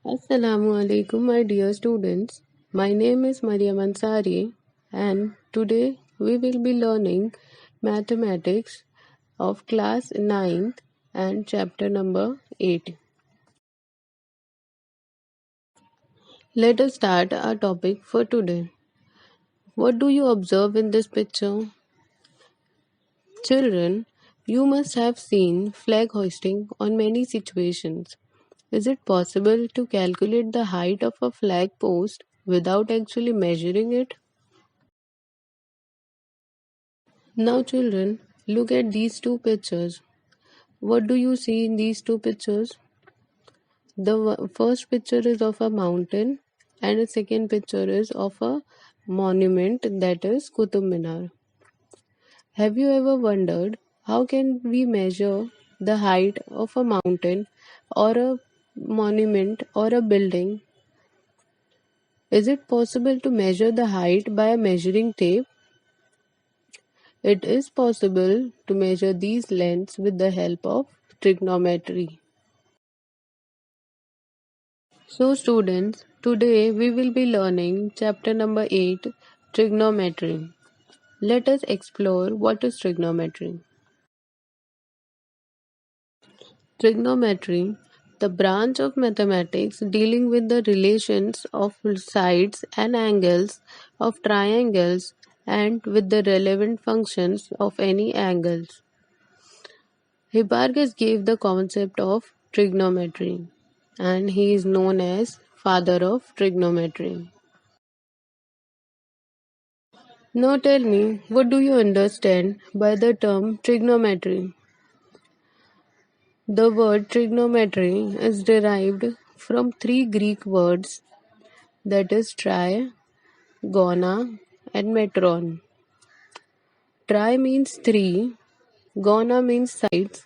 Assalamu alaikum, my dear students. My name is Mariam Ansari, and today we will be learning mathematics of class 9th and chapter number 8. Let us start our topic for today. What do you observe in this picture? Children, you must have seen flag hoisting on many situations. Is it possible to calculate the height of a flag post without actually measuring it? Now, children, look at these two pictures. What do you see in these two pictures? The first picture is of a mountain, and the second picture is of a monument, that is Qutub Minar. Have you ever wondered how can we measure the height of a mountain or a monument or a building? Is it possible to measure the height by a measuring tape? It is possible to measure these lengths with the help of trigonometry. So students, today we will be learning chapter number 8, trigonometry. Let us explore what is trigonometry. Trigonometry, the branch of mathematics dealing with the relations of sides and angles of triangles and with the relevant functions of any angles. Hipparchus gave the concept of trigonometry, and he is known as father of trigonometry. Now tell me, what do you understand by the term trigonometry? The word trigonometry is derived from three Greek words, that is tri, gona, and metron. Tri means three, gona means sides,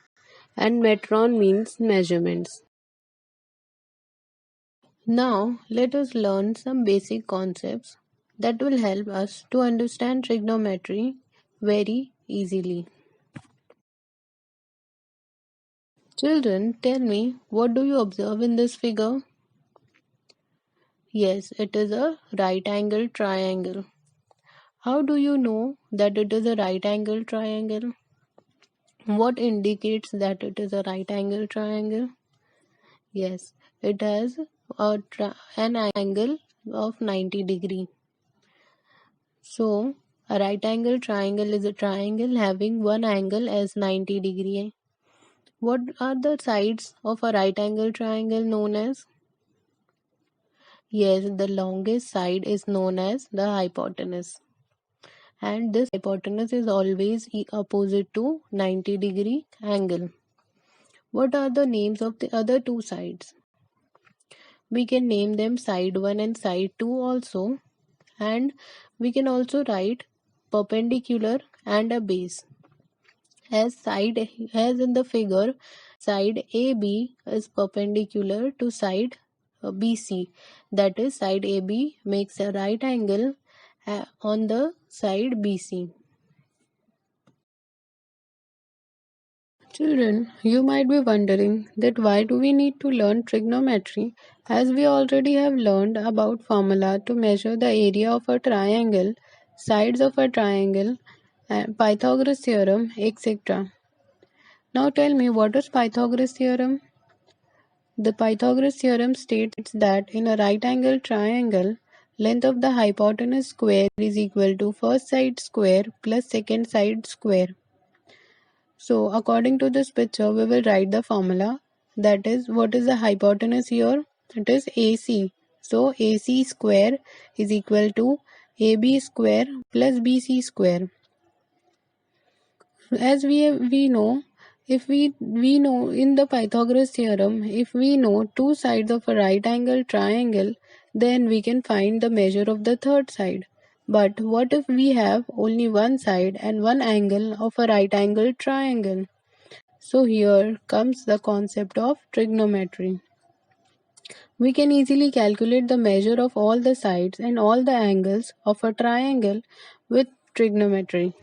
and metron means measurements. Now let us learn some basic concepts that will help us to understand trigonometry very easily. Children, tell me, what do you observe in this figure? Yes, it is a right angle triangle. How do you know that it is a right angle triangle? What indicates that it is a right angle triangle? Yes, it has an angle of 90 degree. So, a right angle triangle is a triangle having one angle as 90 degree. What are the sides of a right angle triangle known as? Yes, the longest side is known as the hypotenuse. And this hypotenuse is always opposite to 90 degree angle. What are the names of the other two sides? We can name them side 1 and side 2 also, and we can also write perpendicular and a base. As in the figure, side AB is perpendicular to side BC. That is, side AB makes a right angle on the side BC. Children, you might be wondering that why do we need to learn trigonometry, as we already have learned about formula to measure the area of a triangle, sides of a triangle, Pythagoras theorem, etc. Now tell me, what is Pythagoras theorem? The Pythagoras theorem states that in a right angle triangle, length of the hypotenuse square is equal to first side square plus second side square. So according to this picture, we will write the formula. That is, what is the hypotenuse here? It is AC. So AC square is equal to AB square plus BC square. As we know, if we know in the Pythagoras theorem, if we know two sides of a right angle triangle, then we can find the measure of the third side. But what if we have only one side and one angle of a right angle triangle? So here comes the concept of trigonometry. We can easily calculate the measure of all the sides and all the angles of a triangle with trigonometry.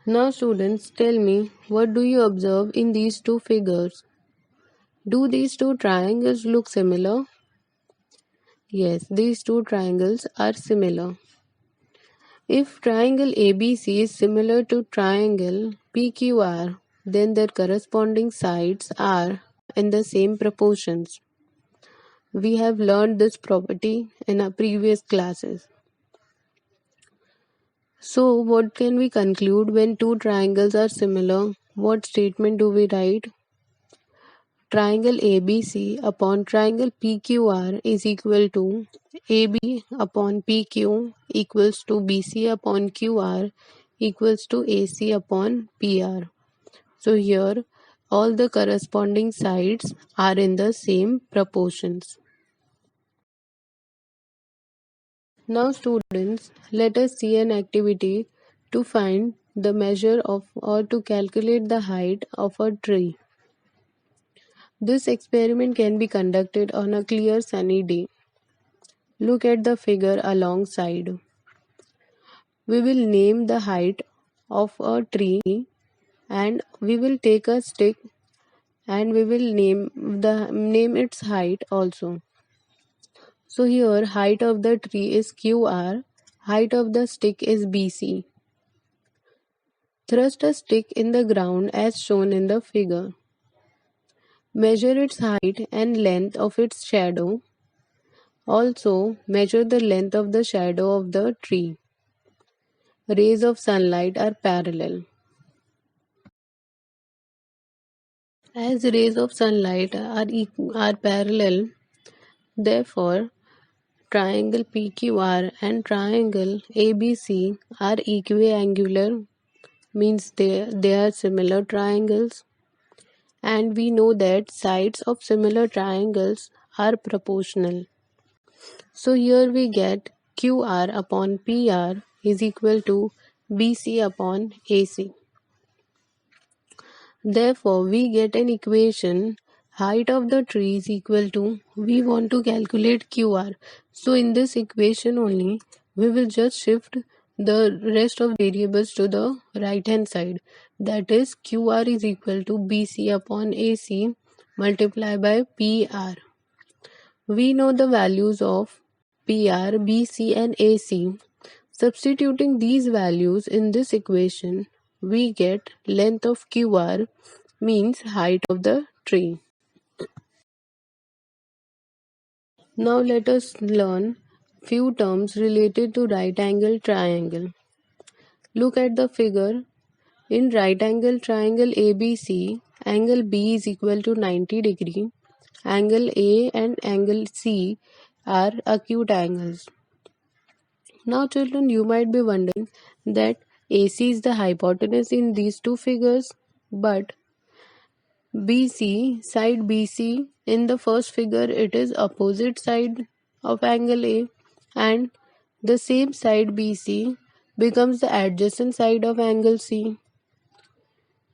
Now students, tell me, what do you observe in these two figures? Do these two triangles look similar? Yes, these two triangles are similar. If triangle ABC is similar to triangle PQR, then their corresponding sides are in the same proportions. We have learned this property in our previous classes. So, what can we conclude when two triangles are similar? What statement do we write? Triangle ABC upon triangle PQR is equal to AB upon PQ equals to BC upon QR equals to AC upon PR. So here all the corresponding sides are in the same proportions. Now students, let us see an activity to find the measure of or to calculate the height of a tree. This experiment can be conducted on a clear sunny day. Look at the figure alongside. We will name the height of a tree and we will take a stick and we will name its height also. So here height of the tree is QR, height of the stick is BC. Thrust a stick in the ground as shown in the figure. Measure its height and length of its shadow. Also measure the length of the shadow of the tree. Rays of sunlight are parallel. As rays of sunlight are parallel, therefore triangle PQR and triangle ABC are equiangular, means they are similar triangles, and we know that sides of similar triangles are proportional. So here we get QR upon PR is equal to BC upon AC. Therefore, we get an equation height of the tree is equal to, we want to calculate QR. So in this equation only, we will just shift the rest of variables to the right hand side. That is QR is equal to BC upon AC multiplied by PR. We know the values of PR, BC and AC. Substituting these values in this equation, we get length of QR means height of the tree. Now let us learn few terms related to right angle triangle. Look at the figure. In right angle triangle ABC, angle B is equal to 90 degree. Angle A and angle C are acute angles. Now children, you might be wondering that AC is the hypotenuse in these two figures, but side BC, in the first figure it is opposite side of angle A, and the same side BC becomes the adjacent side of angle C.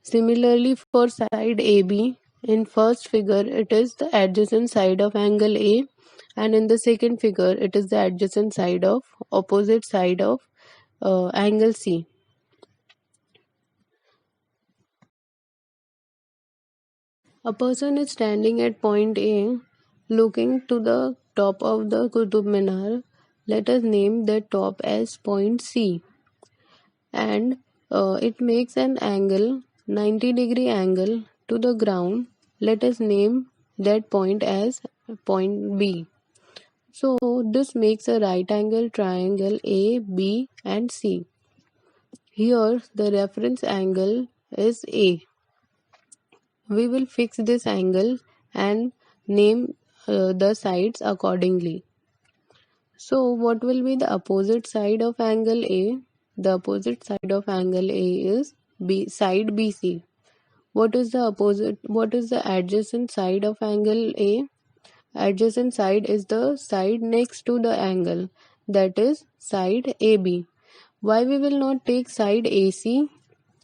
Similarly for side AB, in first figure it is the adjacent side of angle A, and in the second figure it is the adjacent side of opposite side of angle C. A person is standing at point A looking to the top of the Qutub Minar. Let us name that top as point C, and it makes an angle 90-degree angle to the ground. Let us name that point as point B. So this makes a right angle triangle A, B and C. Here the reference angle is A. We will fix this angle and name the sides accordingly. So what will be the opposite side of angle A? The opposite side of angle A is side BC. What is the adjacent side of angle A? Adjacent side is the side next to the angle, that is side AB. Why we will not take side AC?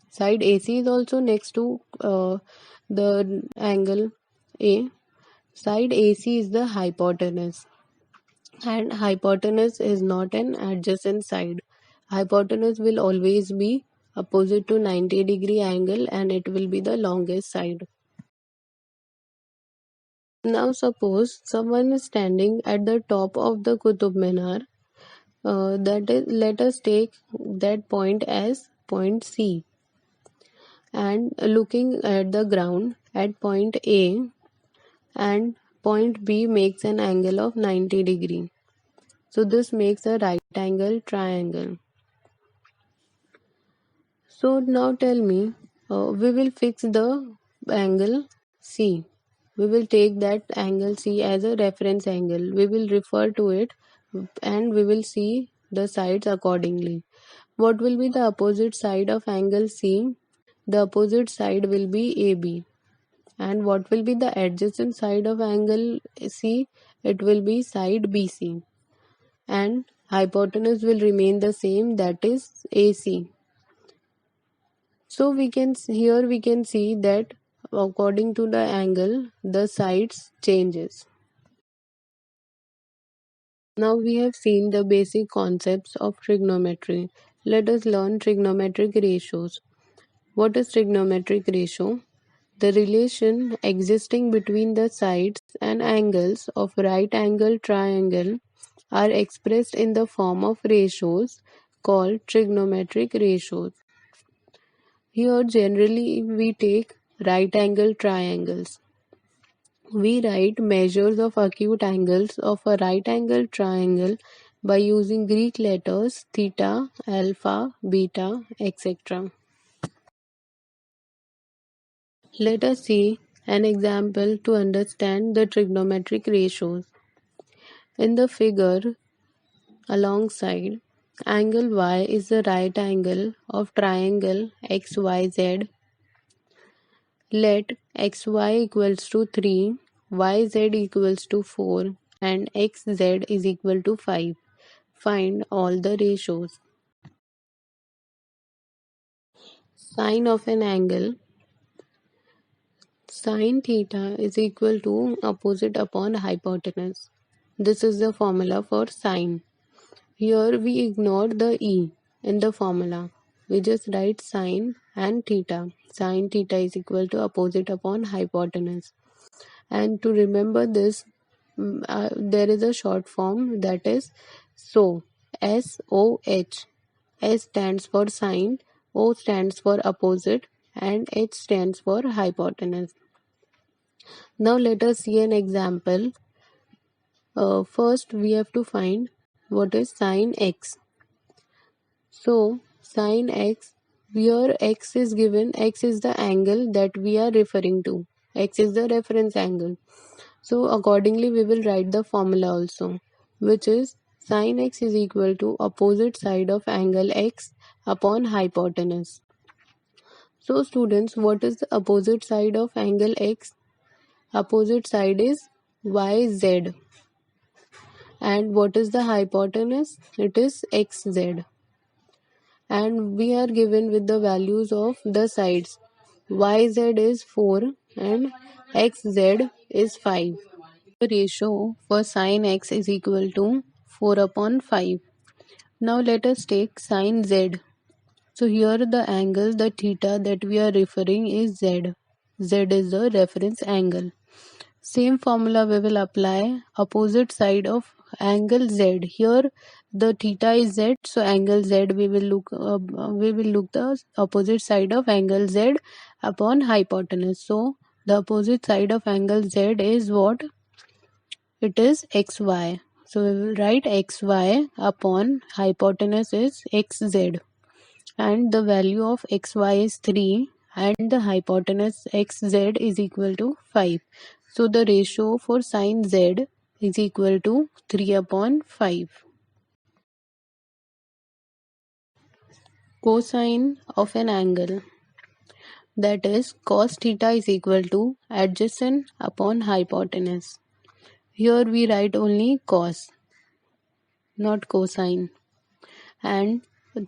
Side AC is also next to the angle A. Side AC is the hypotenuse, and hypotenuse is not an adjacent side. Hypotenuse will always be opposite to 90-degree angle and it will be the longest side. Now suppose someone is standing at the top of the Qutub Minar. That is, let us take that point as point C, and looking at the ground at point A and point B makes an angle of 90 degree. So this makes a right angle triangle. So now tell me, we will fix the angle C. We will take that angle C as a reference angle. We will refer to it and we will see the sides accordingly. What will be the opposite side of angle C? The opposite side will be AB. And what will be the adjacent side of angle C? It will be side BC. And hypotenuse will remain the same, that is AC. So here we can see that according to the angle the sides changes. Now we have seen the basic concepts of trigonometry. Let us learn trigonometric ratios. What is trigonometric ratio? The relation existing between the sides and angles of right angle triangle are expressed in the form of ratios called trigonometric ratios. Here generally we take right angle triangles. We write measures of acute angles of a right angle triangle by using Greek letters theta, alpha, beta, etc. Let us see an example to understand the trigonometric ratios. In the figure alongside, angle Y is the right angle of triangle XYZ. Let xy equals to 3, yz equals to 4 and xz is equal to 5. Find all the ratios. Sine of an angle. Sine theta is equal to opposite upon hypotenuse. This is the formula for sine. Here we ignore the e in the formula. We just write sine and theta. Sine theta is equal to opposite upon hypotenuse. And to remember this, there is a short form, that is SOH. S-O-H. S stands for sine, O stands for opposite, and H stands for hypotenuse. Now let us see an example. First we have to find what is sine x. So sine x, here x is given, x is the angle that we are referring to. X is the reference angle. So accordingly we will write the formula also, which is sin x is equal to opposite side of angle x upon hypotenuse. So students, what is the opposite side of angle x? Opposite side is yz. And what is the hypotenuse? It is xz. And we are given with the values of the sides. Yz is 4 and xz is 5. The ratio for sin x is equal to 4 upon 5. Now let us take sin z. So here the angle, the theta that we are referring is z. Z is the reference angle. Same formula we will apply opposite side of angle z. Here the theta is z, so angle z we will look the opposite side of angle z upon hypotenuse. So the opposite side of angle z is what? It is xy. So we will write xy upon hypotenuse is xz, and the value of xy is 3 and the hypotenuse xz is equal to 5. So the ratio for sin z is equal to 3 upon 5. Cosine of an angle, that is cos theta is equal to adjacent upon hypotenuse. Here we write only cos, not cosine. And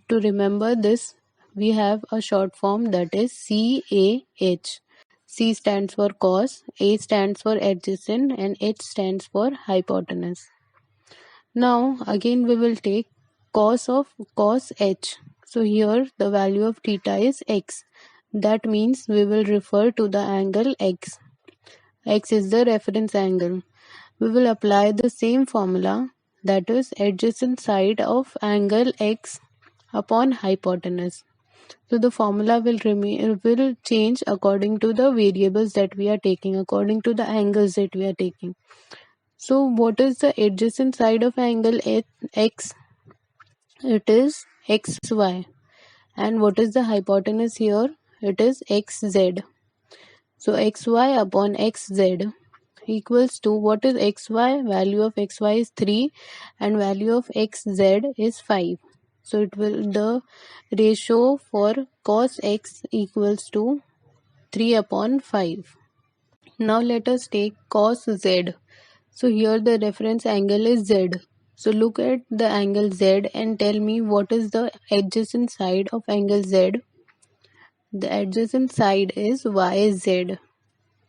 to remember this, we have a short form, that is CAH. C stands for cos, A stands for adjacent, and H stands for hypotenuse. Now again we will take cos of cos H. So here the value of theta is x. That means we will refer to the angle x. X is the reference angle. We will apply the same formula, that is adjacent side of angle X upon hypotenuse. So the formula will change according to the variables that we are taking, according to the angles that we are taking. So what is the adjacent side of angle X? It is XY. And what is the hypotenuse here? It is XZ. So XY upon XZ equals to, what is XY? Value of XY is 3 and value of XZ is 5. So the ratio for cos X equals to 3 upon 5. Now let us take cos Z. So here the reference angle is Z. So look at the angle Z and tell me what is the adjacent side of angle Z. The adjacent side is YZ.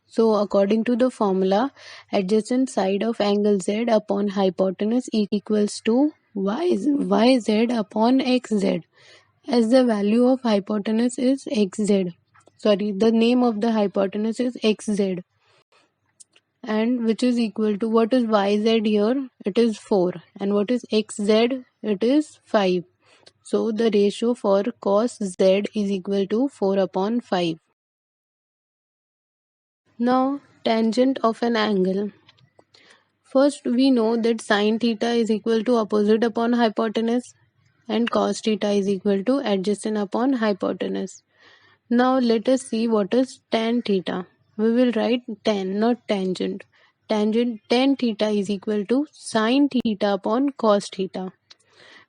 So according to the formula, adjacent side of angle Z upon hypotenuse equals to YZ upon XZ. As the value of hypotenuse is XZ. Sorry, the name of the hypotenuse is XZ. And which is equal to, what is YZ here? It is 4. And what is XZ? It is 5. So the ratio for cos Z is equal to 4 upon 5. Now tangent of an angle. First we know that sin theta is equal to opposite upon hypotenuse and cos theta is equal to adjacent upon hypotenuse. Now let us see what is tan theta. We will write tan, not tangent. Tangent tan theta is equal to sin theta upon cos theta.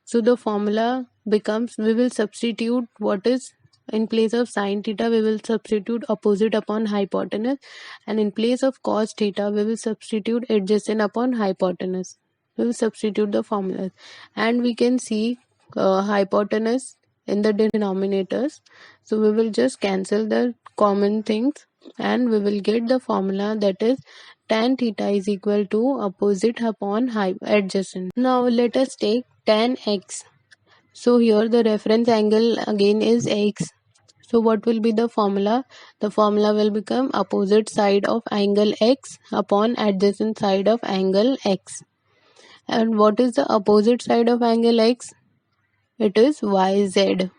So the formula becomes, we will substitute what is, in place of sin theta we will substitute opposite upon hypotenuse, and in place of cos theta we will substitute adjacent upon hypotenuse. We will substitute the formulas and we can see hypotenuse in the denominators. So we will just cancel the common things and we will get the formula, that is tan theta is equal to opposite upon adjacent. Now let us take tan x. So here the reference angle again is x. So what will be the formula? The formula will become opposite side of angle x upon adjacent side of angle x. And what is the opposite side of angle x? It is yz.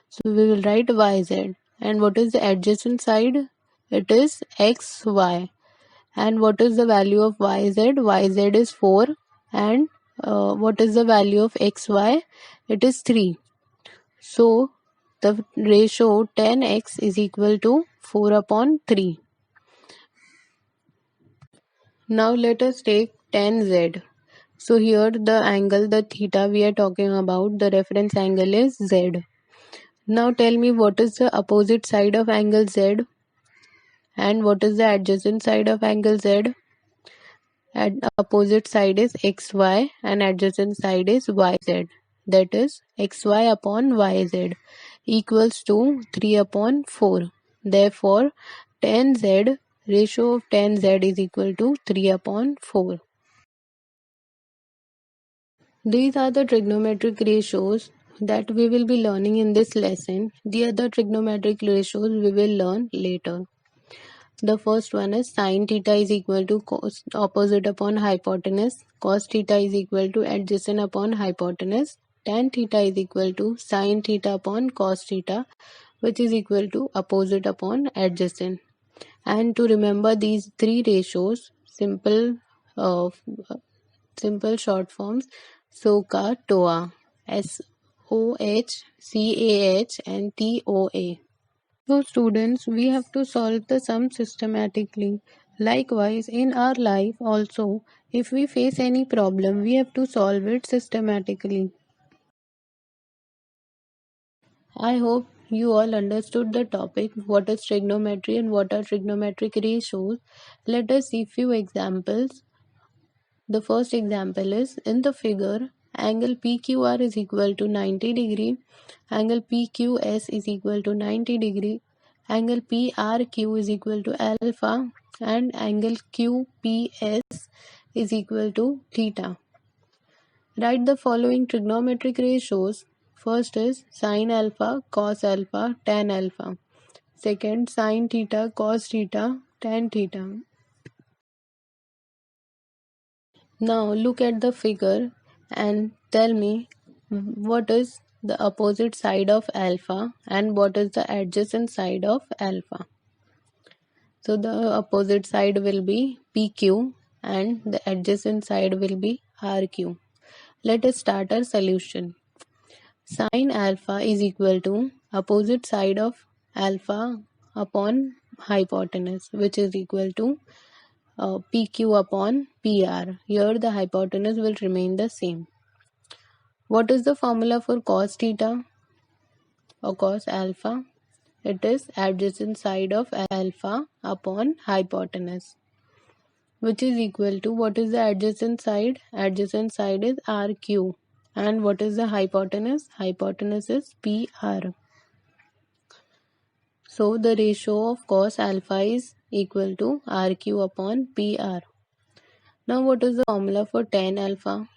So we will write yz. And what is the adjacent side? It is xy. And what is the value of yz? Yz is 4. And what is the value of xy? It is 3. So the ratio tan x is equal to 4 upon 3. Now let us take tan z. So here the angle, the theta we are talking about, the reference angle is z. Now tell me what is the opposite side of angle z and what is the adjacent side of angle z. And opposite side is xy and adjacent side is yz. That is xy upon yz equals to 3 upon 4. Therefore, tan z, ratio of tan z is equal to 3 upon 4. These are the trigonometric ratios that we will be learning in this lesson. The other trigonometric ratios we will learn later. The first one is sin theta is equal to cos opposite upon hypotenuse, cos theta is equal to adjacent upon hypotenuse, tan theta is equal to sin theta upon cos theta, which is equal to opposite upon adjacent. And to remember these three ratios, uh, simple short forms, SOHCAH, TOA, SOHCAH and TOA. So students, we have to solve the sum systematically. Likewise, in our life also, if we face any problem, we have to solve it systematically. I hope you all understood the topic, what is trigonometry and what are trigonometric ratios. Let us see few examples. The first example is, in the figure, angle PQR is equal to 90 degree, angle PQS is equal to 90 degree, angle PRQ is equal to alpha, and angle QPS is equal to theta. Write the following trigonometric ratios. First is sin alpha, cos alpha, tan alpha. Second, sin theta, cos theta, tan theta. Now look at the figure and tell me what is the opposite side of alpha and what is the adjacent side of alpha. So the opposite side will be PQ and the adjacent side will be RQ. Let us start our solution. Sin alpha is equal to opposite side of alpha upon hypotenuse, which is equal to PQ upon PR. Here the hypotenuse will remain the same. What is the formula for cos theta or cos alpha? It is adjacent side of alpha upon hypotenuse, which is equal to, what is the adjacent side? Adjacent side is RQ. And what is the hypotenuse? Hypotenuse is PR. So the ratio of cos alpha is equal to RQ upon PR. Now what is the formula for tan alpha?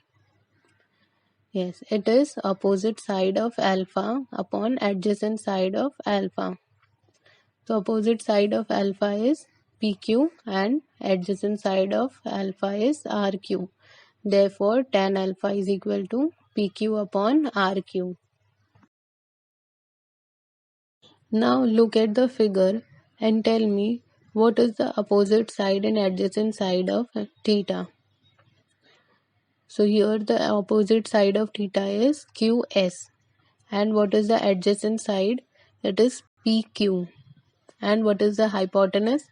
Yes, it is opposite side of alpha upon adjacent side of alpha. So opposite side of alpha is PQ and adjacent side of alpha is RQ. Therefore, tan alpha is equal to PQ upon RQ. Now look at the figure and tell me what is the opposite side and adjacent side of theta. So here the opposite side of theta is QS. And what is the adjacent side? It is PQ. And what is the hypotenuse?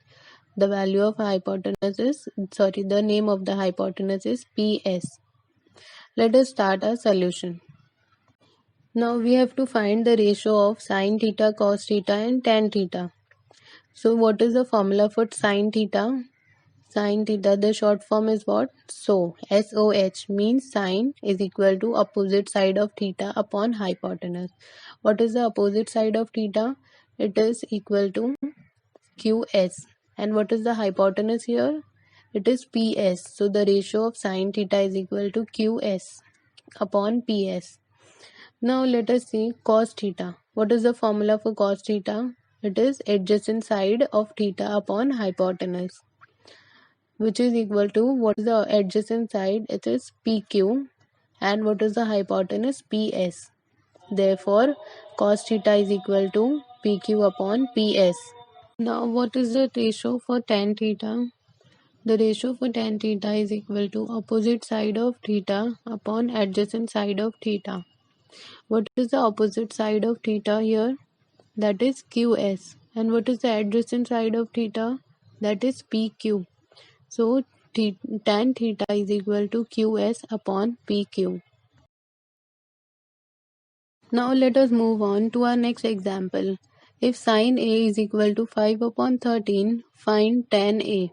The value of hypotenuse is, the name of the hypotenuse is PS. Let us start our solution. Now we have to find the ratio of sin theta, cos theta and tan theta. So what is the formula for sin theta? Sin theta, the short form is what? SOH. SOH means sin is equal to opposite side of theta upon hypotenuse. What is the opposite side of theta? It is equal to QS. And what is the hypotenuse here? It is PS. So the ratio of sin theta is equal to QS upon PS. Now let us see cos theta. What is the formula for cos theta? It is adjacent side of theta upon hypotenuse, which is equal to, what is the adjacent side? It is PQ. And what is the hypotenuse? PS. Therefore, cos theta is equal to PQ upon PS. Now what is the ratio for tan theta? The ratio for tan theta is equal to opposite side of theta upon adjacent side of theta. What is the opposite side of theta here? That is QS. And what is the adjacent side of theta? That is PQ. So tan theta is equal to QS upon PQ. Now let us move on to our next example. If sin A is equal to 5 upon 13, find tan A.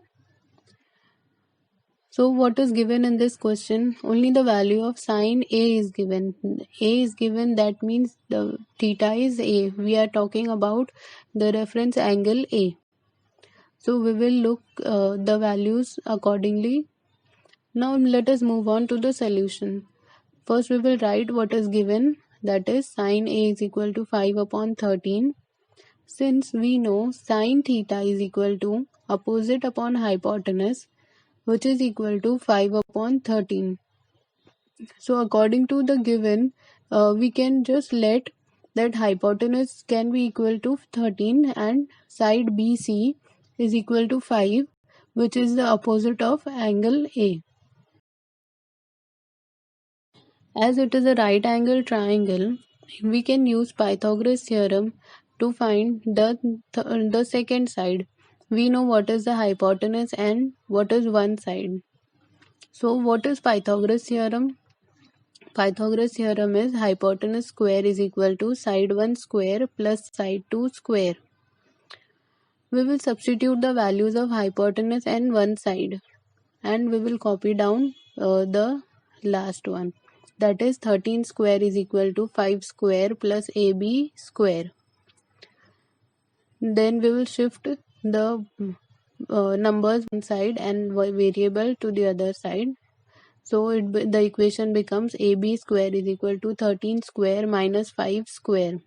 So what is given in this question? Only the value of sin A is given. A is given, that means the theta is A. We are talking about the reference angle A. So we will look the values accordingly. Now let us move on to the solution. First we will write what is given, that is sin A is equal to 5 upon 13. Since we know sin theta is equal to opposite upon hypotenuse, which is equal to 5 upon 13. So according to the given, we can just let that hypotenuse can be equal to 13 and side BC is equal to 5, which is the opposite of angle A. As it is a right angle triangle, we can use Pythagoras theorem to find the second side. We know what is the hypotenuse and what is one side. So what is Pythagoras theorem? Pythagoras theorem is hypotenuse square is equal to side 1 square plus side 2 square. We will substitute the values of hypotenuse and one side, and we will copy down the last one. That is 13 square is equal to 5 square plus AB square. Then we will shift the numbers one side and variable to the other side. So the equation becomes AB square is equal to 13 square minus 5 square.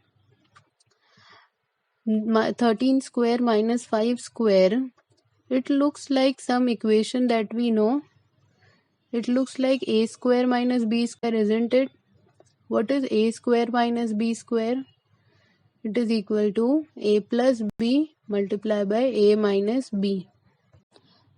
13 square minus 5 square, it looks like some equation that we know. It looks like a square minus b square, isn't it? What is a square minus b square? It is equal to a plus b multiplied by a minus b.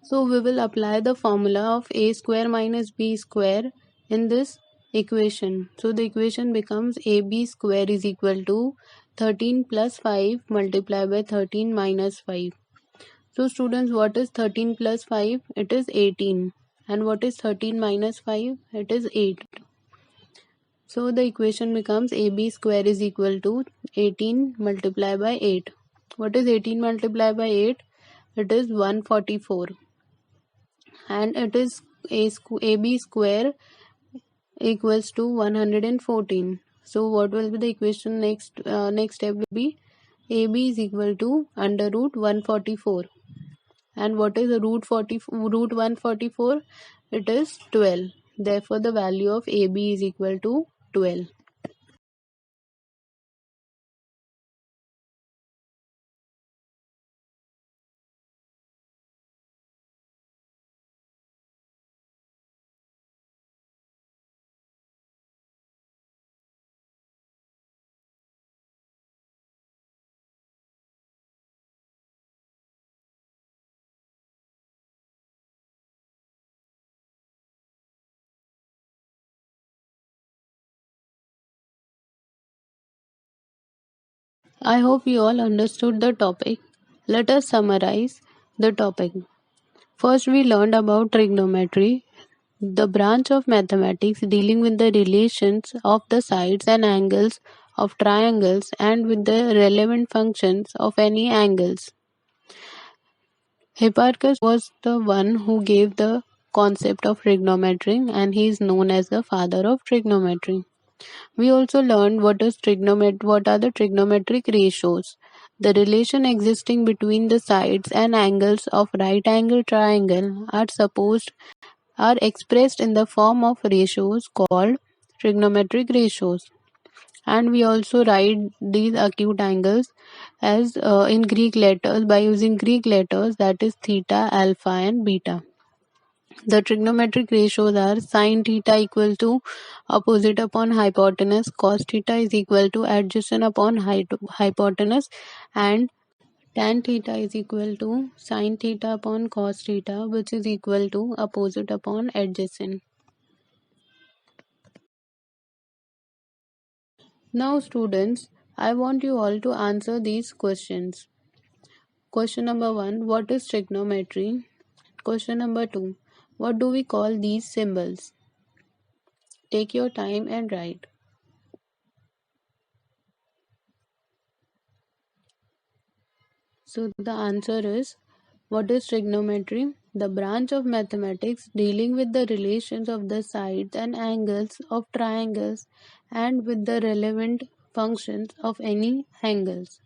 So we will apply the formula of a square minus b square in this equation. So the equation becomes ab square is equal to 13 plus 5 multiplied by 13 minus 5. So students, what is 13 plus 5? It is 18. And what is 13 minus 5? It is 8. So the equation becomes ab square is equal to 18 multiplied by 8. What is 18 multiplied by 8? It is 144. And it is ab square equals to 114. So what will be the equation next step will be ab is equal to under root 144. And what is the root 144? It is 12. Therefore the value of ab is equal to 12. I hope you all understood the topic. Let us summarize the topic. First, we learned about trigonometry, the branch of mathematics dealing with the relations of the sides and angles of triangles and with the relevant functions of any angles. Hipparchus was the one who gave the concept of trigonometry, and he is known as the father of trigonometry. We also learned what are the trigonometric ratios. The relation existing between the sides and angles of right angle triangle are expressed in the form of ratios called trigonometric ratios. And we also write these acute angles as in Greek letters by using Greek letters, that is theta, alpha and beta. The trigonometric ratios are sin theta equal to opposite upon hypotenuse, cos theta is equal to adjacent upon hypotenuse, and tan theta is equal to sin theta upon cos theta, which is equal to opposite upon adjacent. Now students, I want you all to answer these questions. Question number 1, what is trigonometry? Question number 2, what do we call these symbols? Take your time and write. So the answer is, what is trigonometry? The branch of mathematics dealing with the relations of the sides and angles of triangles and with the relevant functions of any angles.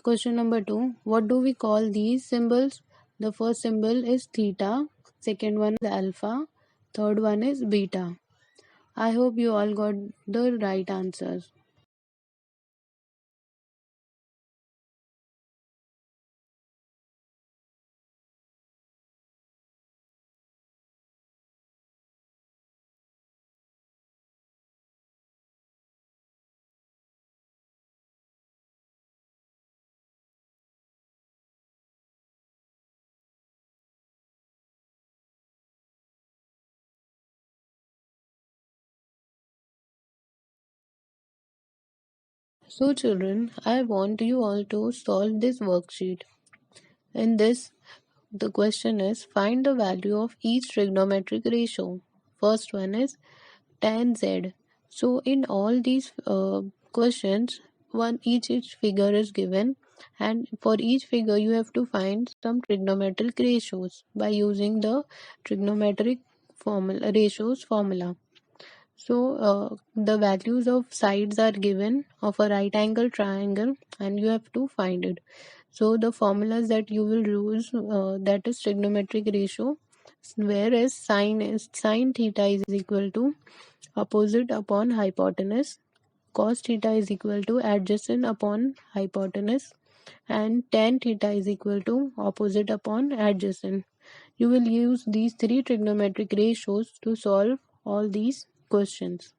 Question number 2, what do we call these symbols? The first symbol is theta, second one is alpha, third one is beta. I hope you all got the right answers. So children, I want you all to solve this worksheet. In this, the question is, find the value of each trigonometric ratio. First one is tan z. So in all these questions, each figure is given, and for each figure you have to find some trigonometric ratios by using the trigonometric formula ratios formula. So the values of sides are given of a right angle triangle, and you have to find it. So the formulas that you will use, that is trigonometric ratio, whereas sin theta is equal to opposite upon hypotenuse, cos theta is equal to adjacent upon hypotenuse, and tan theta is equal to opposite upon adjacent. You will use these three trigonometric ratios to solve all these questions.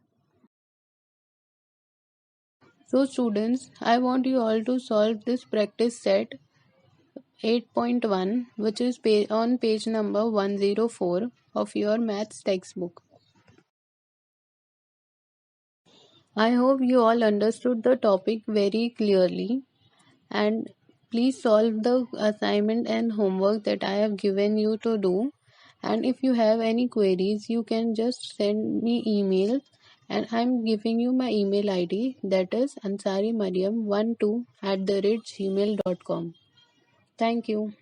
So students, I want you all to solve this practice set 8.1, which is on page number 104 of your maths textbook. I hope you all understood the topic very clearly, and please solve the assignment and homework that I have given you to do. And if you have any queries, you can just send me email, and I'm giving you my email ID, that is ansarimariam12@gmail.com. Thank you.